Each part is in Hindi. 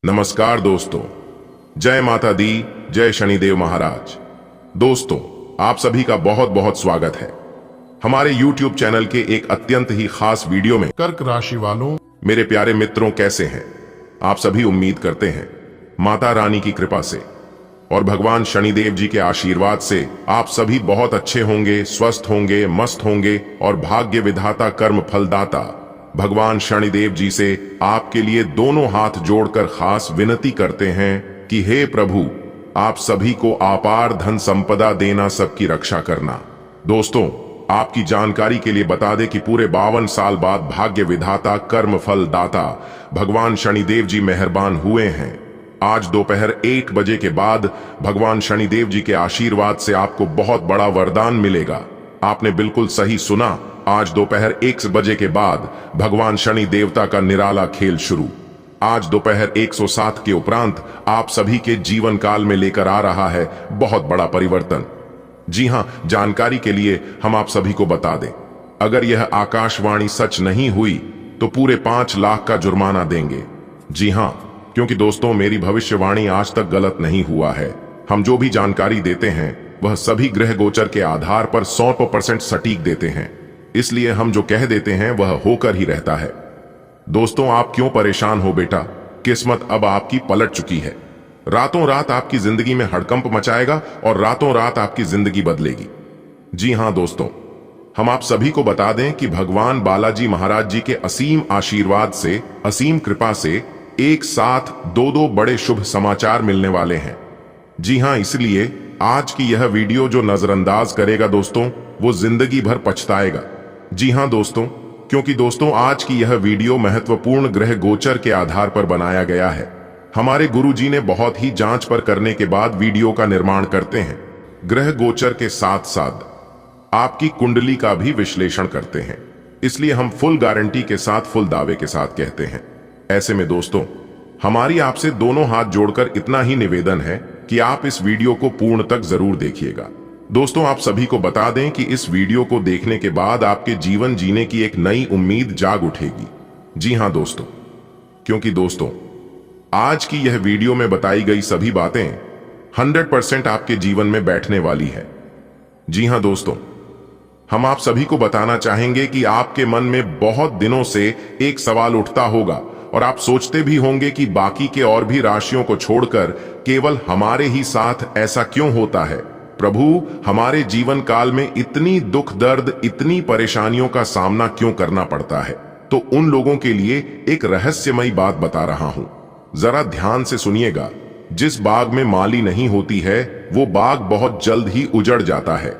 नमस्कार दोस्तों, जय माता दी, जय शनिदेव महाराज। दोस्तों, आप सभी का बहुत बहुत स्वागत है हमारे YouTube चैनल के एक अत्यंत ही खास वीडियो में। कर्क राशि वालों, मेरे प्यारे मित्रों, कैसे हैं आप सभी? उम्मीद करते हैं माता रानी की कृपा से और भगवान शनिदेव जी के आशीर्वाद से आप सभी बहुत अच्छे होंगे, स्वस्थ होंगे, मस्त होंगे और भाग्य विधाता, कर्म फलदाता भगवान शनिदेव जी से आपके लिए दोनों हाथ जोड़कर खास विनती करते हैं कि हे प्रभु, आप सभी को अपार धन संपदा देना, सबकी रक्षा करना। दोस्तों, आपकी जानकारी के लिए बता दें कि पूरे 52 साल बाद भाग्य विधाता, कर्म फल दाता भगवान शनिदेव जी मेहरबान हुए हैं। आज दोपहर 1 बजे के बाद भगवान शनिदेव जी के आशीर्वाद से आपको बहुत बड़ा वरदान मिलेगा। आपने बिल्कुल सही सुना, आज दोपहर 1 बजे के बाद भगवान शनि देवता का निराला खेल शुरू। आज दोपहर 107 के उपरांत आप सभी के जीवन काल में लेकर आ रहा है बहुत बड़ा परिवर्तन। जी हां, जानकारी के लिए हम आप सभी को बता दें, अगर यह आकाशवाणी सच नहीं हुई तो पूरे 5 लाख का जुर्माना देंगे। जी हां, क्योंकि दोस्तों, मेरी भविष्यवाणी आज तक गलत नहीं हुआ है। हम जो भी जानकारी देते हैं वह सभी ग्रह गोचर के आधार पर 100% सटीक देते हैं, इसलिए हम जो कह देते हैं वह होकर ही रहता है। दोस्तों, आप क्यों परेशान हो बेटा? किस्मत अब आपकी पलट चुकी है। रातों रात आपकी जिंदगी में हड़कंप मचाएगा और रातों रात आपकी जिंदगी बदलेगी। जी हां दोस्तों, हम आप सभी को बता दें कि भगवान बालाजी महाराज जी के असीम आशीर्वाद से, असीम कृपा से एक साथ दो बड़े शुभ समाचार मिलने वाले हैं। जी हां, इसलिए आज की यह वीडियो जो नजरअंदाज करेगा दोस्तों, वो जिंदगी भर पछताएगा। जी हां दोस्तों, क्योंकि दोस्तों, आज की यह वीडियो महत्वपूर्ण ग्रह गोचर के आधार पर बनाया गया है। हमारे गुरुजी ने बहुत ही जांच पर करने के बाद वीडियो का निर्माण करते हैं। ग्रह गोचर के साथ साथ आपकी कुंडली का भी विश्लेषण करते हैं, इसलिए हम फुल गारंटी के साथ, फुल दावे के साथ कहते हैं। ऐसे में दोस्तों, हमारी आपसे दोनों हाथ जोड़कर इतना ही निवेदन है कि आप इस वीडियो को पूर्ण तक जरूर देखिएगा। दोस्तों, आप सभी को बता दें कि इस वीडियो को देखने के बाद आपके जीवन जीने की एक नई उम्मीद जाग उठेगी। जी हां दोस्तों, क्योंकि दोस्तों, आज की यह वीडियो में बताई गई सभी बातें 100% आपके जीवन में बैठने वाली है। जी हां दोस्तों, हम आप सभी को बताना चाहेंगे कि आपके मन में बहुत दिनों से एक सवाल उठता होगा और आप सोचते भी होंगे कि बाकी के और भी राशियों को छोड़कर केवल हमारे ही साथ ऐसा क्यों होता है? प्रभु, हमारे जीवन काल में इतनी दुख दर्द, इतनी परेशानियों का सामना क्यों करना पड़ता है? तो उन लोगों के लिए एक रहस्यमयी बात बता रहा हूं, जरा ध्यान से सुनिएगा। जिस बाग में माली नहीं होती है, वो बाग बहुत जल्द ही उजड़ जाता है।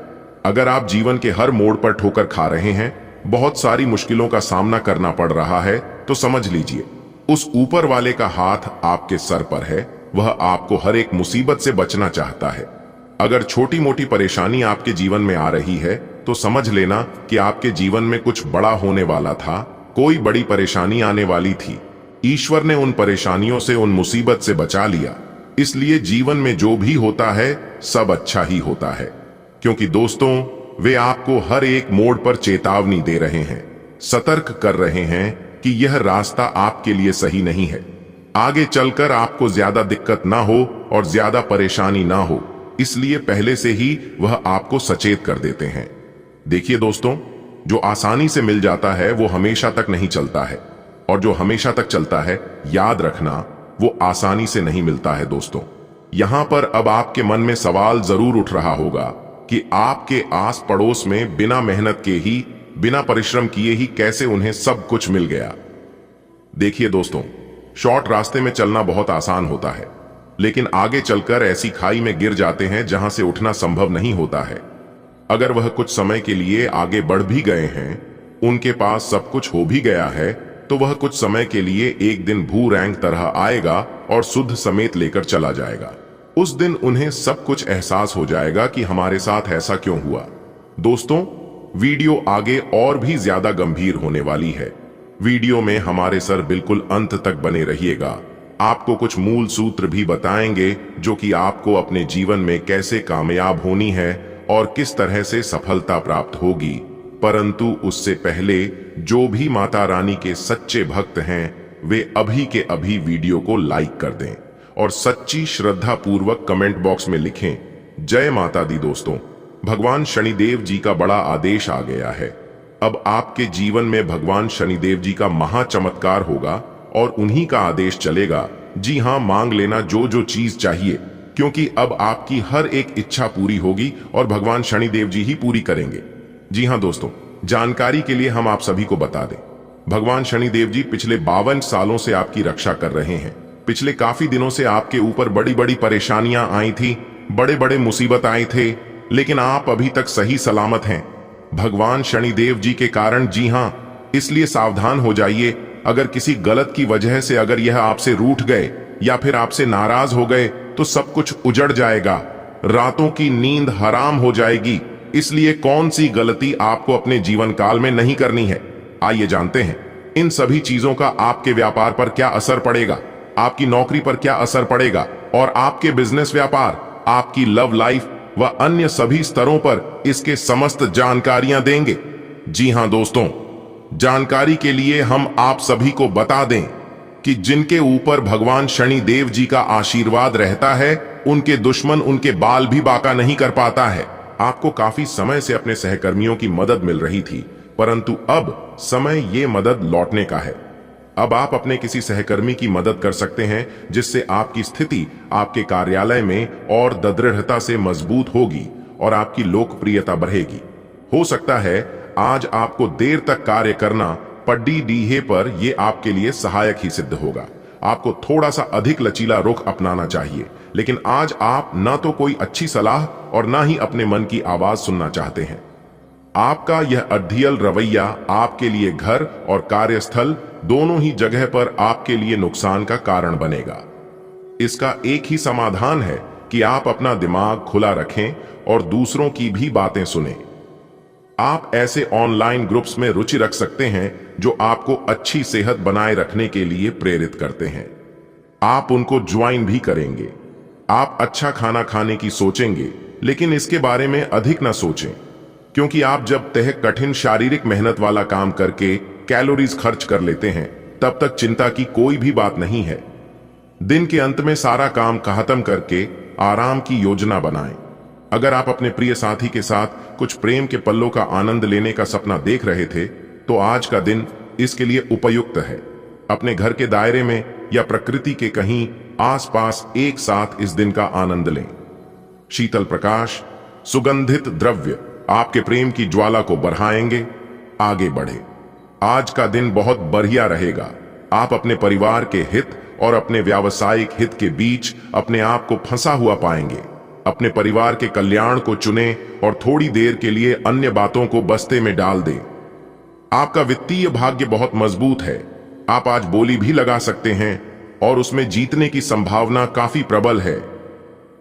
अगर आप जीवन के हर मोड़ पर ठोकर खा रहे हैं, बहुत सारी मुश्किलों का सामना करना पड़ रहा है, तो समझ लीजिए उस ऊपर वाले का हाथ आपके सर पर है। वह आपको हर एक मुसीबत से बचना चाहता है। अगर छोटी मोटी परेशानी आपके जीवन में आ रही है तो समझ लेना कि आपके जीवन में कुछ बड़ा होने वाला था, कोई बड़ी परेशानी आने वाली थी। ईश्वर ने उन परेशानियों से, उन मुसीबत से बचा लिया। इसलिए जीवन में जो भी होता है सब अच्छा ही होता है, क्योंकि दोस्तों, वे आपको हर एक मोड़ पर चेतावनी दे रहे हैं, सतर्क कर रहे हैं कि यह रास्ता आपके लिए सही नहीं है। आगे चलकर आपको ज्यादा दिक्कत ना हो और ज्यादा परेशानी ना हो, इसलिए पहले से ही वह आपको सचेत कर देते हैं। देखिए दोस्तों, जो आसानी से मिल जाता है वो हमेशा तक नहीं चलता है, और जो हमेशा तक चलता है, याद रखना, वो आसानी से नहीं मिलता है। दोस्तों, यहां पर अब आपके मन में सवाल जरूर उठ रहा होगा कि आपके आस पड़ोस में बिना मेहनत के ही, बिना परिश्रम किए ही कैसे उन्हें सब कुछ मिल गया। देखिए दोस्तों, शॉर्ट रास्ते में चलना बहुत आसान होता है, लेकिन आगे चलकर ऐसी खाई में गिर जाते हैं जहां से उठना संभव नहीं होता है। अगर वह कुछ समय के लिए आगे बढ़ भी गए हैं, उनके पास सब कुछ हो भी गया है, तो वह कुछ समय के लिए एक दिन भू रैंक तरह आएगा और शुद्ध समेत लेकर चला जाएगा। उस दिन उन्हें सब कुछ एहसास हो जाएगा कि हमारे साथ ऐसा क्यों हुआ। दोस्तों, वीडियो आगे और भी ज्यादा गंभीर होने वाली है। वीडियो में हमारे सर बिल्कुल अंत तक बने रहिएगा। आपको कुछ मूल सूत्र भी बताएंगे जो कि आपको अपने जीवन में कैसे कामयाब होनी है और किस तरह से सफलता प्राप्त होगी। परंतु उससे पहले जो भी माता रानी के सच्चे भक्त हैं वे अभी के अभी वीडियो को लाइक कर दें और सच्ची श्रद्धा पूर्वक कमेंट बॉक्स में लिखें, जय माता दी। दोस्तों, भगवान शनिदेव जी का बड़ा आदेश आ गया है। अब आपके जीवन में भगवान शनिदेव जी का महा चमत्कार होगा और उन्हीं का आदेश चलेगा। जी हां, मांग लेना जो जो चीज चाहिए, क्योंकि अब आपकी हर एक इच्छा पूरी होगी और भगवान शनिदेव जी ही पूरी करेंगे। जी हां दोस्तों, जानकारी के लिए हम आप सभी को बता दें, भगवान शनिदेव जी पिछले 52 सालों से आपकी रक्षा कर रहे हैं। पिछले काफी दिनों से आपके ऊपर बड़ी बड़ी परेशानियां आई थी, बड़े बड़े मुसीबत आए थे, लेकिन आप अभी तक सही सलामत हैं भगवान शनिदेव जी के कारण। जी हां, इसलिए सावधान हो जाइए। अगर किसी गलत की वजह से अगर यह आपसे रूठ गए या फिर आपसे नाराज हो गए तो सब कुछ उजड़ जाएगा, रातों की नींद हराम हो जाएगी। इसलिए कौन सी गलती आपको अपने जीवन काल में नहीं करनी है, आइए जानते हैं इन सभी चीजों का आपके व्यापार पर क्या असर पड़ेगा, आपकी नौकरी पर क्या असर पड़ेगा और आपके बिजनेस व्यापार, आपकी लव लाइफ व अन्य सभी स्तरों पर इसके समस्त जानकारियां देंगे। जी हां दोस्तों, जानकारी के लिए हम आप सभी को बता दें कि जिनके ऊपर भगवान शनिदेव जी का आशीर्वाद रहता है, उनके दुश्मन उनके बाल भी बांका नहीं कर पाता है। आपको काफी समय से अपने सहकर्मियों की मदद मिल रही थी, परंतु अब समय ये मदद लौटने का है। अब आप अपने किसी सहकर्मी की मदद कर सकते हैं, जिससे आपकी स्थिति आपके कार्यालय में और दृढ़ता से मजबूत होगी और आपकी लोकप्रियता बढ़ेगी। हो सकता है आज आपको देर तक कार्य करना पड्डी डीहे पर यह आपके लिए सहायक ही सिद्ध होगा। आपको थोड़ा सा अधिक लचीला रुख अपनाना चाहिए, लेकिन आज आप ना तो कोई अच्छी सलाह और ना ही अपने मन की आवाज सुनना चाहते हैं। आपका यह अध्ययल रवैया आपके लिए घर और कार्यस्थल दोनों ही जगह पर आपके लिए नुकसान का कारण बनेगा। इसका एक ही समाधान है कि आप अपना दिमाग खुला रखें और दूसरों की भी बातें सुनें। आप ऐसे ऑनलाइन ग्रुप्स में रुचि रख सकते हैं जो आपको अच्छी सेहत बनाए रखने के लिए प्रेरित करते हैं। आप उनको ज्वाइन भी करेंगे। आप अच्छा खाना खाने की सोचेंगे, लेकिन इसके बारे में अधिक ना सोचें, क्योंकि आप जब तक कठिन शारीरिक मेहनत वाला काम करके कैलोरीज खर्च कर लेते हैं, तब तक चिंता की कोई भी बात नहीं है। दिन के अंत में सारा काम खत्म करके आराम की योजना बनाएं। अगर आप अपने प्रिय साथी के साथ कुछ प्रेम के पलों का आनंद लेने का सपना देख रहे थे, तो आज का दिन इसके लिए उपयुक्त है। अपने घर के दायरे में या प्रकृति के कहीं आसपास एक साथ इस दिन का आनंद लें। शीतल प्रकाश, सुगंधित द्रव्य आपके प्रेम की ज्वाला को बढ़ाएंगे। आगे बढ़े। आज का दिन बहुत बढ़िया रहेगा। आप अपने परिवार के हित और अपने व्यावसायिक हित के बीच अपने आप को फंसा हुआ पाएंगे। अपने परिवार के कल्याण को चुनें और थोड़ी देर के लिए अन्य बातों को बस्ते में डाल दें। आपका वित्तीय भाग्य बहुत मजबूत है। आप आज बोली भी लगा सकते हैं और उसमें जीतने की संभावना काफी प्रबल है।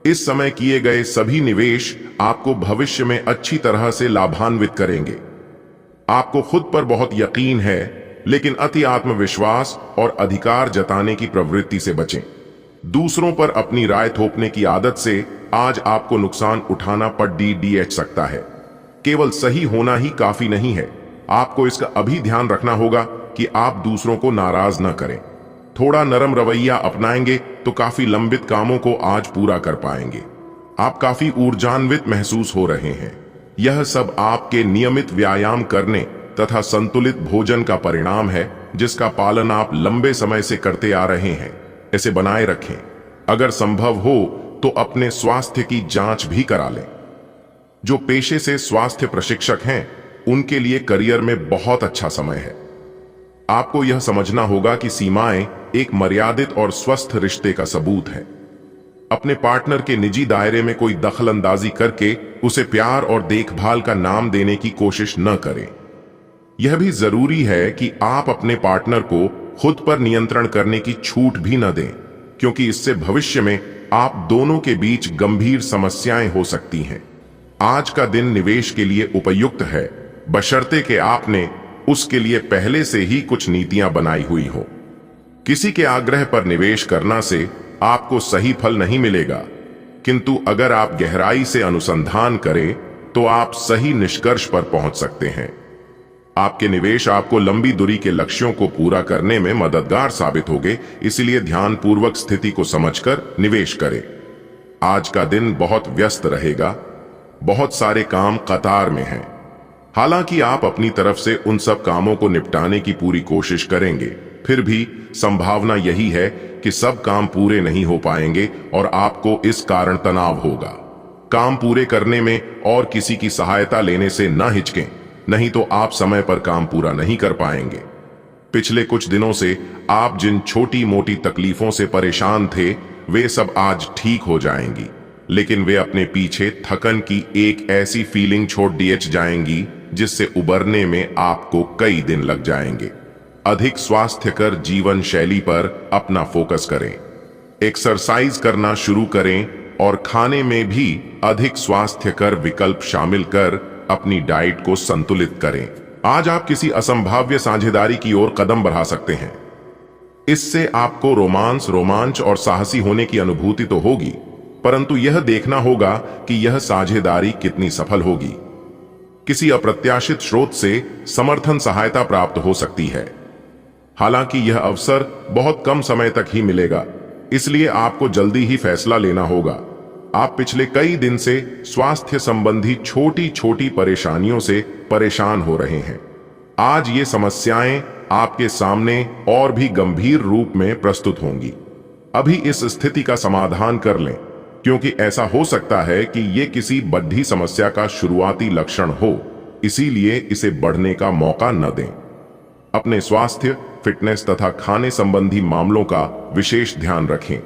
इस समय किए गए सभी निवेश आपको भविष्य में अच्छी तरह से लाभान्वित करेंगे। आपको खुद पर बहुत यकीन है, लेकिन अति आत्मविश्वास और अधिकार जताने की प्रवृत्ति से बचें। दूसरों पर अपनी राय थोपने की आदत से आज आपको नुकसान उठाना पड़ सकता है। केवल सही होना ही काफी नहीं है। आपको इसका अभी ध्यान रखना होगा कि आप दूसरों को नाराज न करें। थोड़ा नरम रवैया अपनाएंगे तो काफी लंबित कामों को आज पूरा कर पाएंगे। आप काफी ऊर्जान्वित महसूस हो रहे हैं। यह सब आपके नियमित व्यायाम करने तथा संतुलित भोजन का परिणाम है, जिसका पालन आप लंबे समय से करते आ रहे हैं। इसे बनाए रखें। अगर संभव हो तो अपने स्वास्थ्य की जांच भी करा लें। जो पेशे से स्वास्थ्य प्रशिक्षक हैं, उनके लिए करियर में बहुत अच्छा समय है। आपको यह समझना होगा कि सीमाएं एक मर्यादित और स्वस्थ रिश्ते का सबूत है। अपने पार्टनर के निजी दायरे में कोई दखलंदाजी करके उसे प्यार और देखभाल का नाम देने की कोशिश न करें। यह भी जरूरी है कि आप अपने पार्टनर को खुद पर नियंत्रण करने की छूट भी न दें, क्योंकि इससे भविष्य में आप दोनों के बीच गंभीर समस्याएं हो सकती हैं। आज का दिन निवेश के लिए उपयुक्त है, बशर्ते कि आपने उसके लिए पहले से ही कुछ नीतियां बनाई हुई हो। किसी के आग्रह पर निवेश करना से आपको सही फल नहीं मिलेगा, किंतु अगर आप गहराई से अनुसंधान करें तो आप सही निष्कर्ष पर पहुंच सकते हैं। आपके निवेश आपको लंबी दूरी के लक्ष्यों को पूरा करने में मददगार साबित होंगे, इसलिए ध्यानपूर्वक स्थिति को समझकर निवेश करें। आज का दिन बहुत व्यस्त रहेगा, बहुत सारे काम कतार में हैं। हालांकि आप अपनी तरफ से उन सब कामों को निपटाने की पूरी कोशिश करेंगे, फिर भी संभावना यही है कि सब काम पूरे नहीं हो पाएंगे और आपको इस कारण तनाव होगा। काम पूरे करने में और किसी की सहायता लेने से न हिचकें, नहीं तो आप समय पर काम पूरा नहीं कर पाएंगे। पिछले कुछ दिनों से आप जिन छोटी मोटी तकलीफों से परेशान थे, वे सब आज ठीक हो जाएंगी, लेकिन वे अपने पीछे थकन की एक ऐसी फीलिंग छोड़ दिए जाएंगी जिससे उबरने में आपको कई दिन लग जाएंगे। अधिक स्वास्थ्यकर जीवन शैली पर अपना फोकस करें, एक्सरसाइज करना शुरू करें और खाने में भी अधिक स्वास्थ्यकर विकल्प शामिल कर अपनी डाइट को संतुलित करें। आज आप किसी असंभाव्य साझेदारी की ओर कदम बढ़ा सकते हैं। इससे आपको रोमांच और साहसी होने की अनुभूति तो होगी, परंतु यह देखना होगा कि यह साझेदारी कितनी सफल होगी। किसी अप्रत्याशित स्रोत से समर्थन सहायता प्राप्त हो सकती है। हालांकि यह अवसर बहुत कम समय तक ही मिलेगा, इसलिए आपको जल्दी ही फैसला लेना होगा। आप पिछले कई दिन से स्वास्थ्य संबंधी छोटी छोटी परेशानियों से परेशान हो रहे हैं। आज ये समस्याएं आपके सामने और भी गंभीर रूप में प्रस्तुत होंगी। अभी इस स्थिति का समाधान कर लें, क्योंकि ऐसा हो सकता है कि ये किसी बड़ी समस्या का शुरुआती लक्षण हो, इसीलिए इसे बढ़ने का मौका न दें। अपने स्वास्थ्य, फिटनेस तथा खाने संबंधी मामलों का विशेष ध्यान रखें।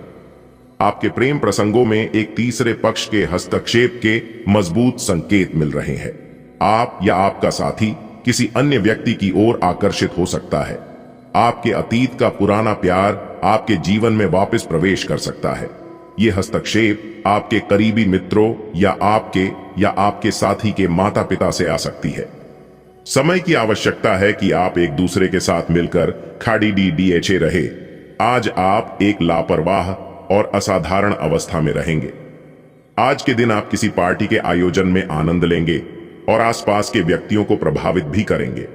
आपके प्रेम प्रसंगों में एक तीसरे पक्ष के हस्तक्षेप के मजबूत संकेत मिल रहे हैं। आप या आपका साथी किसी अन्य व्यक्ति की ओर आकर्षित हो सकता है। आपके अतीत का पुराना प्यार आपके जीवन में वापस प्रवेश कर सकता है। ये हस्तक्षेप आपके करीबी मित्रों या आपके साथी के माता पिता से आ सकती है। समय की आवश्यकता है कि आप एक दूसरे के साथ मिलकर खाड़ी रहे। आज आप एक लापरवाह और असाधारण अवस्था में रहेंगे। आज के दिन आप किसी पार्टी के आयोजन में आनंद लेंगे और आसपास के व्यक्तियों को प्रभावित भी करेंगे।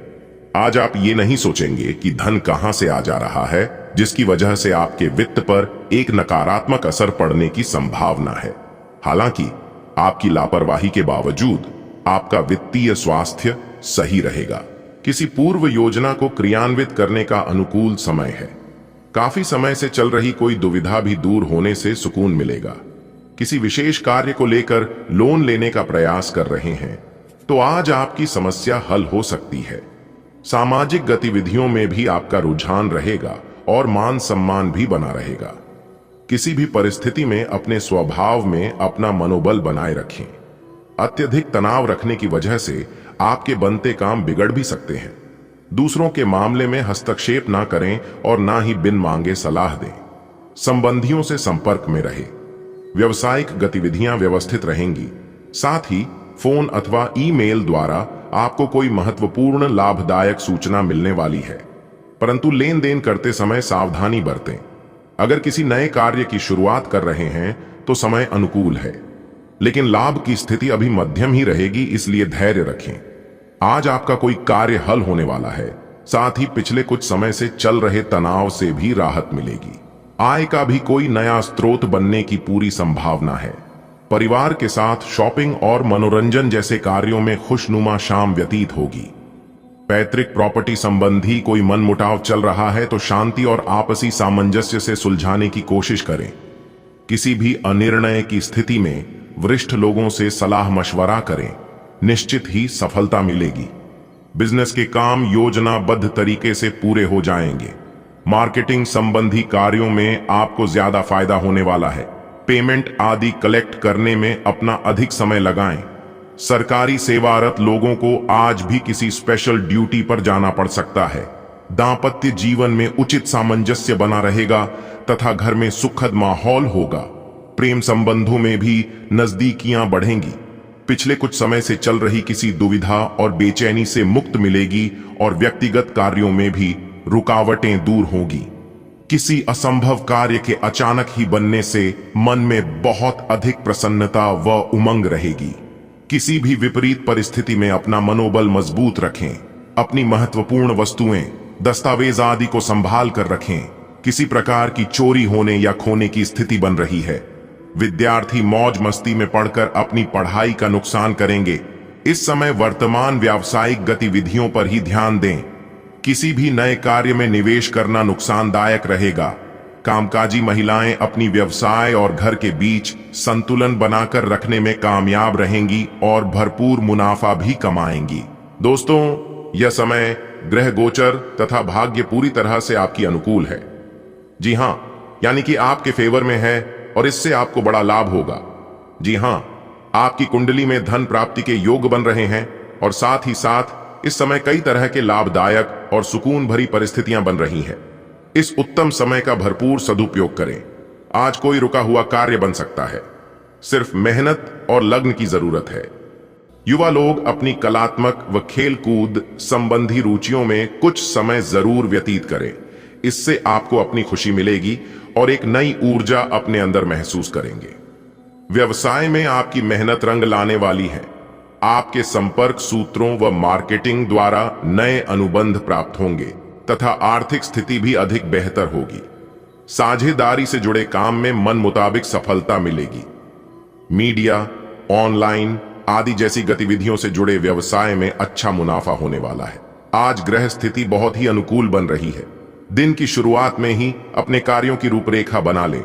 आज आप ये नहीं सोचेंगे कि धन कहां से आ जा रहा है, जिसकी वजह से आपके वित्त पर एक नकारात्मक असर पड़ने की संभावना है। हालांकि आपकी लापरवाही के बावजूद आपका वित्तीय स्वास्थ्य सही रहेगा। किसी पूर्व योजना को क्रियान्वित करने का अनुकूल समय है। काफी समय से चल रही कोई दुविधा भी दूर होने से सुकून मिलेगा। किसी विशेष कार्य को लेकर लोन लेने का प्रयास कर रहे हैं तो आज आपकी समस्या हल हो सकती है। सामाजिक गतिविधियों में भी आपका रुझान रहेगा और मान सम्मान भी बना रहेगा। किसी भी परिस्थिति में अपने स्वभाव में अपना मनोबल बनाए रखें। अत्यधिक तनाव रखने की वजह से आपके बनते काम बिगड़ भी सकते हैं। दूसरों के मामले में हस्तक्षेप ना करें और ना ही बिन मांगे सलाह दें। संबंधियों से संपर्क में रहे। व्यवसायिक गतिविधियां व्यवस्थित रहेंगी। साथ ही फोन अथवा ईमेल द्वारा आपको कोई महत्वपूर्ण लाभदायक सूचना मिलने वाली है, परंतु लेन देन करते समय सावधानी बरतें। अगर किसी नए कार्य की शुरुआत कर रहे हैं तो समय अनुकूल है, लेकिन लाभ की स्थिति अभी मध्यम ही रहेगी, इसलिए धैर्य रखें। आज आपका कोई कार्य हल होने वाला है। साथ ही पिछले कुछ समय से चल रहे तनाव से भी राहत मिलेगी। आय का भी कोई नया स्रोत बनने की पूरी संभावना है। परिवार के साथ शॉपिंग और मनोरंजन जैसे कार्यों में खुशनुमा शाम व्यतीत होगी। पैतृक प्रॉपर्टी संबंधी कोई मनमुटाव चल रहा है तो शांति और आपसी सामंजस्य से सुलझाने की कोशिश करें। किसी भी अनिर्णय की स्थिति में वरिष्ठ लोगों से सलाह मशवरा करें, निश्चित ही सफलता मिलेगी। बिजनेस के काम योजनाबद्ध तरीके से पूरे हो जाएंगे। मार्केटिंग संबंधी कार्यों में आपको ज्यादा फायदा होने वाला है। पेमेंट आदि कलेक्ट करने में अपना अधिक समय लगाएं। सरकारी सेवारत लोगों को आज भी किसी स्पेशल ड्यूटी पर जाना पड़ सकता है। दांपत्य जीवन में उचित सामंजस्य बना रहेगा तथा घर में सुखद माहौल होगा। प्रेम संबंधों में भी नजदीकियां बढ़ेंगी। पिछले कुछ समय से चल रही किसी दुविधा और बेचैनी से मुक्त मिलेगी और व्यक्तिगत कार्यों में भी रुकावटें दूर होंगी। किसी असंभव कार्य के अचानक ही बनने से मन में बहुत अधिक प्रसन्नता व उमंग रहेगी। किसी भी विपरीत परिस्थिति में अपना मनोबल मजबूत रखें। अपनी महत्वपूर्ण वस्तुएं, दस्तावेज आदि को संभाल कर रखें। किसी प्रकार की चोरी होने या खोने की स्थिति बन रही है। विद्यार्थी मौज मस्ती में पढ़कर अपनी पढ़ाई का नुकसान करेंगे। इस समय वर्तमान व्यावसायिक गतिविधियों पर ही ध्यान दें। किसी भी नए कार्य में निवेश करना नुकसानदायक रहेगा। कामकाजी महिलाएं अपनी व्यवसाय और घर के बीच संतुलन बनाकर रखने में कामयाब रहेंगी और भरपूर मुनाफा भी कमाएंगी। दोस्तों, यह समय ग्रह गोचर तथा भाग्य पूरी तरह से आपकी अनुकूल है। जी हां, यानी कि आपके फेवर में है और इससे आपको बड़ा लाभ होगा। जी हां, आपकी कुंडली में धन प्राप्ति के योग बन रहे हैं और साथ ही साथ इस समय कई तरह के लाभदायक और सुकून भरी परिस्थितियां बन रही हैं। इस उत्तम समय का भरपूर सदुपयोग करें। आज कोई रुका हुआ कार्य बन सकता है। सिर्फ मेहनत और लग्न की जरूरत है। युवा लोग अपनी कलात्मक व खेलकूद संबंधी रुचियों में कुछ समय जरूर व्यतीत करें। इससे आपको अपनी खुशी मिलेगी और एक नई ऊर्जा अपने अंदर महसूस करेंगे। व्यवसाय में आपकी मेहनत रंग लाने वाली है। आपके संपर्क सूत्रों व मार्केटिंग द्वारा नए अनुबंध प्राप्त होंगे तथा आर्थिक स्थिति भी अधिक बेहतर होगी। साझेदारी से जुड़े काम में मन मुताबिक सफलता मिलेगी। मीडिया, ऑनलाइन आदि जैसी गतिविधियों से जुड़े व्यवसाय में अच्छा मुनाफा होने वाला है। आज ग्रह स्थिति बहुत ही अनुकूल बन रही है। दिन की शुरुआत में ही अपने कार्यों की रूपरेखा बना लें।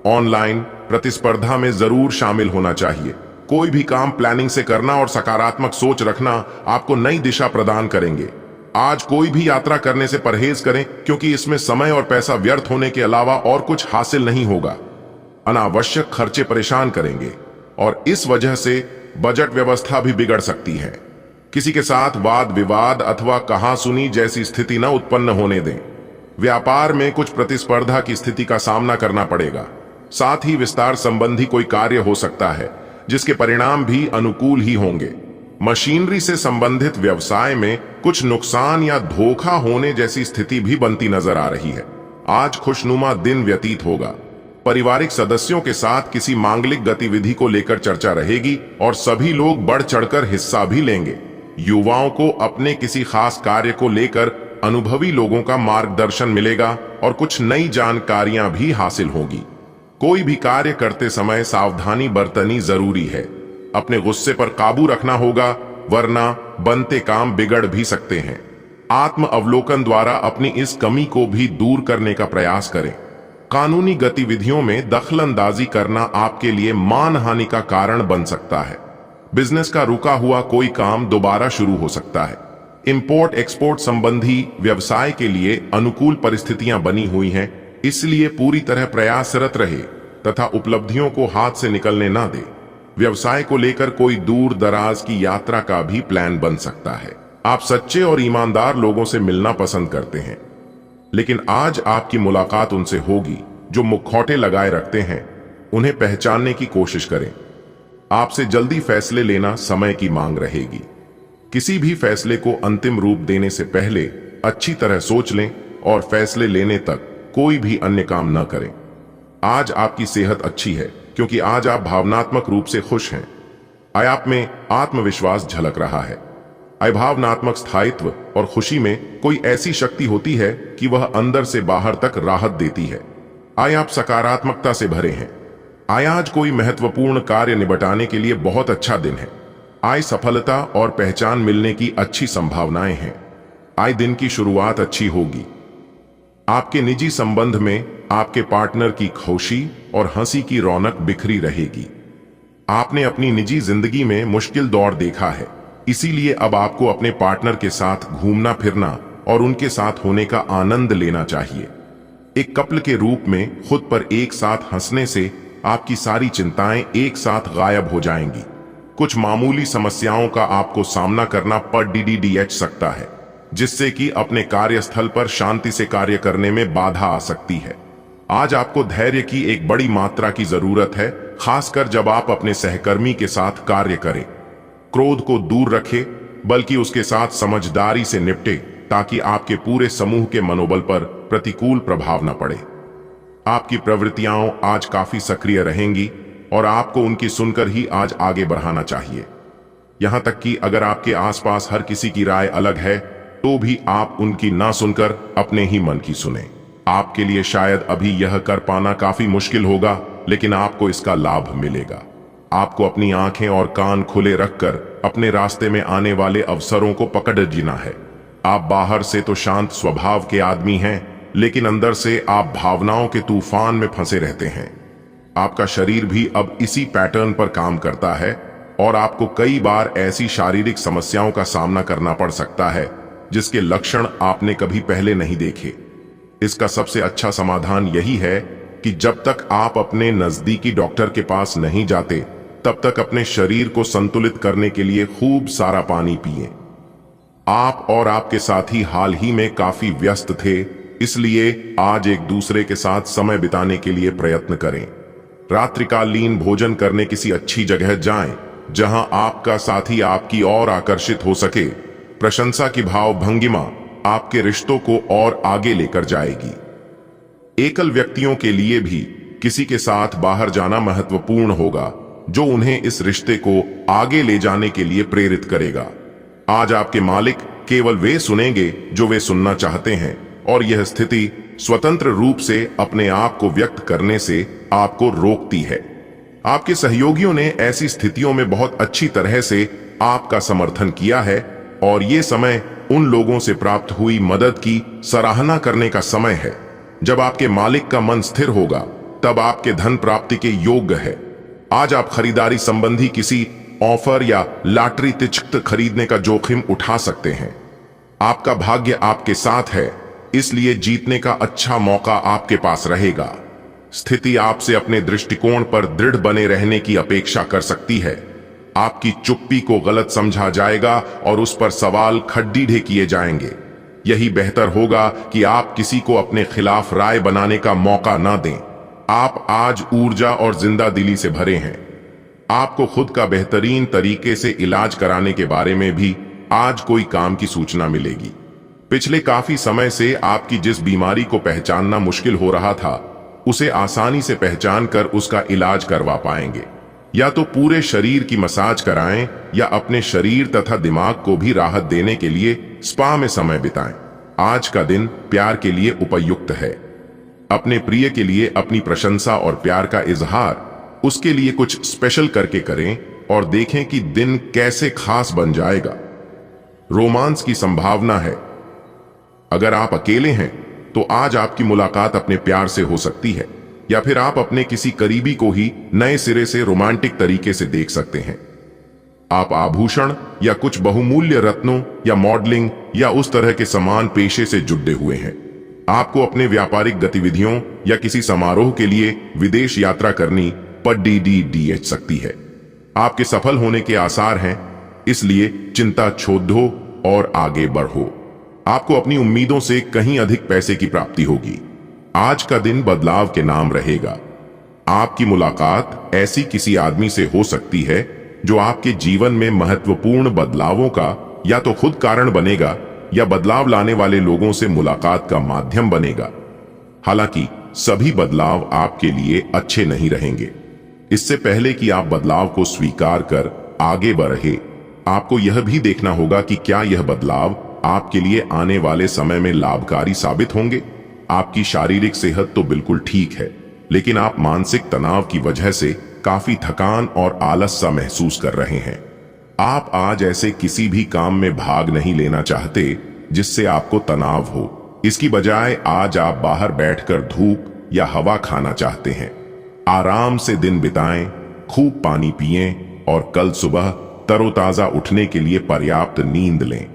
ऑनलाइन प्रतिस्पर्धा में जरूर शामिल होना चाहिए। कोई भी काम प्लानिंग से करना और सकारात्मक सोच रखना आपको नई दिशा प्रदान करेंगे। आज कोई भी यात्रा करने से परहेज करें, क्योंकि इसमें समय और पैसा व्यर्थ होने के अलावा और कुछ हासिल नहीं होगा। अनावश्यक खर्चे परेशान करेंगे और इस वजह से बजट व्यवस्था भी बिगड़ सकती है। किसी के साथ वाद विवाद अथवा कहासुनी जैसी स्थिति न उत्पन्न होने दें। व्यापार में कुछ प्रतिस्पर्धा की स्थिति का सामना करना पड़ेगा। साथ ही विस्तार संबंधी कोई कार्य हो सकता है जिसके परिणाम भी अनुकूल ही होंगे। मशीनरी से संबंधित व्यवसाय में कुछ नुकसान या धोखा होने जैसी स्थिति भी बनती नजर आ रही है। आज खुशनुमा दिन व्यतीत होगा। पारिवारिक सदस्यों के साथ किसी मांगलिक गतिविधि को लेकर चर्चा रहेगी और सभी लोग बढ़ चढ़कर हिस्सा भी लेंगे। युवाओं को अपने किसी खास कार्य को लेकर अनुभवी लोगों का मार्गदर्शन मिलेगा और कुछ नई जानकारियां भी हासिल होगी। कोई भी कार्य करते समय सावधानी बरतनी जरूरी है। अपने गुस्से पर काबू रखना होगा, वरना बनते काम बिगड़ भी सकते हैं। आत्म अवलोकन द्वारा अपनी इस कमी को भी दूर करने का प्रयास करें। कानूनी गतिविधियों में दखलंदाजी करना आपके लिए मानहानि का कारण बन सकता है। बिजनेस का रुका हुआ कोई काम दोबारा शुरू हो सकता है। इंपोर्ट एक्सपोर्ट संबंधी व्यवसाय के लिए अनुकूल परिस्थितियां बनी हुई हैं, इसलिए पूरी तरह प्रयासरत रहे तथा उपलब्धियों को हाथ से निकलने ना दे। व्यवसाय को लेकर कोई दूर दराज की यात्रा का भी प्लान बन सकता है। आप सच्चे और ईमानदार लोगों से मिलना पसंद करते हैं, लेकिन आज आपकी मुलाकात उनसे होगी जो मुखौटे लगाए रखते हैं। उन्हें पहचानने की कोशिश करें। आपसे जल्दी फैसले लेना समय की मांग रहेगी। किसी भी फैसले को अंतिम रूप देने से पहले अच्छी तरह सोच लें और फैसले लेने तक कोई भी अन्य काम न करें। आज आपकी सेहत अच्छी है क्योंकि आज आप भावनात्मक रूप से खुश हैं। आप में आत्मविश्वास झलक रहा है। भावनात्मक स्थायित्व और खुशी में कोई ऐसी शक्ति होती है कि वह अंदर से बाहर तक राहत देती है। आप सकारात्मकता से भरे हैं। आज कोई महत्वपूर्ण कार्य निपटाने के लिए बहुत अच्छा दिन है। सफलता और पहचान मिलने की अच्छी संभावनाएं हैं। दिन की शुरुआत अच्छी होगी। आपके निजी संबंध में आपके पार्टनर की खुशी और हंसी की रौनक बिखरी रहेगी। आपने अपनी निजी जिंदगी में मुश्किल दौर देखा है, इसीलिए अब आपको अपने पार्टनर के साथ घूमना फिरना और उनके साथ होने का आनंद लेना चाहिए। एक कपल के रूप में खुद पर एक साथ हंसने से आपकी सारी चिंताएं एक साथ गायब हो जाएंगी। कुछ मामूली समस्याओं का आपको सामना करना पड़ सकता है, जिससे कि अपने कार्यस्थल पर शांति से कार्य करने में बाधा आ सकती है। आज आपको धैर्य की एक बड़ी मात्रा की जरूरत है, खासकर जब आप अपने सहकर्मी के साथ कार्य करें। क्रोध को दूर रखें, बल्कि उसके साथ समझदारी से निपटे, ताकि आपके पूरे समूह के मनोबल पर प्रतिकूल प्रभाव न पड़े। आपकी प्रवृत्तियां आज काफी सक्रिय रहेंगी और आपको उनकी सुनकर ही आज आगे बढ़ाना चाहिए। यहां तक कि अगर आपके आसपास हर किसी की राय अलग है, तो भी आप उनकी ना सुनकर अपने ही मन की सुने। आपके लिए शायद अभी यह कर पाना काफी मुश्किल होगा, लेकिन आपको इसका लाभ मिलेगा। आपको अपनी आंखें और कान खुले रखकर अपने रास्ते में आने वाले अवसरों को पकड़ जीना है। आप बाहर से तो शांत स्वभाव के आदमी हैं, लेकिन अंदर से आप भावनाओं के तूफान में फंसे रहते हैं। आपका शरीर भी अब इसी पैटर्न पर काम करता है और आपको कई बार ऐसी शारीरिक समस्याओं का सामना करना पड़ सकता है जिसके लक्षण आपने कभी पहले नहीं देखे। इसका सबसे अच्छा समाधान यही है कि जब तक आप अपने नजदीकी डॉक्टर के पास नहीं जाते, तब तक अपने शरीर को संतुलित करने के लिए खूब सारा पानी पिएं। आप और आपके साथी हाल ही में काफी व्यस्त थे, इसलिए आज एक दूसरे के साथ समय बिताने के लिए प्रयत्न करें। रात्रिकालीन भोजन करने किसी अच्छी जगह जाएं, जहां आपका साथी आपकी ओर आकर्षित हो सके। प्रशंसा की भाव भंगिमा आपके रिश्तों को और आगे लेकर जाएगी। एकल व्यक्तियों के लिए भी किसी के साथ बाहर जाना महत्वपूर्ण होगा, जो उन्हें इस रिश्ते को आगे ले जाने के लिए प्रेरित करेगा। आज आपके मालिक केवल वे सुनेंगे जो वे सुनना चाहते हैं, और यह स्थिति स्वतंत्र रूप से अपने आप को व्यक्त करने से आपको रोकती है। आपके सहयोगियों ने ऐसी स्थितियों में बहुत अच्छी तरह से आपका समर्थन किया है, और ये समय उन लोगों से प्राप्त हुई मदद की सराहना करने का समय है। जब आपके मालिक का मन स्थिर होगा, तब आपके धन प्राप्ति के योग्य है। आज आप खरीदारी संबंधी किसी ऑफर या लॉटरी टिकट खरीदने का जोखिम उठा सकते हैं। आपका भाग्य आपके साथ है, इसलिए जीतने का अच्छा मौका आपके पास रहेगा। स्थिति आपसे अपने दृष्टिकोण पर दृढ़ बने रहने की अपेक्षा कर सकती है। आपकी चुप्पी को गलत समझा जाएगा और उस पर सवाल खड्डीढे किए जाएंगे। यही बेहतर होगा कि आप किसी को अपने खिलाफ राय बनाने का मौका ना दें। आप आज ऊर्जा और जिंदा दिली से भरे हैं। आपको खुद का बेहतरीन तरीके से इलाज कराने के बारे में भी आज कोई काम की सूचना मिलेगी। पिछले काफी समय से आपकी जिस बीमारी को पहचानना मुश्किल हो रहा था, उसे आसानी से पहचान कर उसका इलाज करवा पाएंगे। या तो पूरे शरीर की मसाज कराएं, या अपने शरीर तथा दिमाग को भी राहत देने के लिए स्पा में समय बिताएं। आज का दिन प्यार के लिए उपयुक्त है। अपने प्रिय के लिए अपनी प्रशंसा और प्यार का इजहार उसके लिए कुछ स्पेशल करके करें, और देखें कि दिन कैसे खास बन जाएगा। रोमांस की संभावना है। अगर आप अकेले हैं तो आज आपकी मुलाकात अपने प्यार से हो सकती है, या फिर आप अपने किसी करीबी को ही नए सिरे से रोमांटिक तरीके से देख सकते हैं। आप आभूषण या कुछ बहुमूल्य रत्नों या मॉडलिंग या उस तरह के समान पेशे से जुड़े हुए हैं। आपको अपने व्यापारिक गतिविधियों या किसी समारोह के लिए विदेश यात्रा करनी पड़ सकती है। आपके सफल होने के आसार हैं, इसलिए चिंता छोड़ दो और आगे बढ़ो। आपको अपनी उम्मीदों से कहीं अधिक पैसे की प्राप्ति होगी। आज का दिन बदलाव के नाम रहेगा। आपकी मुलाकात ऐसी किसी आदमी से हो सकती है जो आपके जीवन में महत्वपूर्ण बदलावों का या तो खुद कारण बनेगा, या बदलाव लाने वाले लोगों से मुलाकात का माध्यम बनेगा। हालांकि सभी बदलाव आपके लिए अच्छे नहीं रहेंगे। इससे पहले कि आप बदलाव को स्वीकार कर आगे बढ़े, आपको यह भी देखना होगा कि क्या यह बदलाव आपके लिए आने वाले समय में लाभकारी साबित होंगे। आपकी शारीरिक सेहत तो बिल्कुल ठीक है, लेकिन आप मानसिक तनाव की वजह से काफी थकान और आलस सा महसूस कर रहे हैं। आप आज ऐसे किसी भी काम में भाग नहीं लेना चाहते जिससे आपको तनाव हो। इसकी बजाय आज आप बाहर बैठकर धूप या हवा खाना चाहते हैं। आराम से दिन बिताएं, खूब पानी पिएं और कल सुबह तरोताजा उठने के लिए पर्याप्त नींद लें।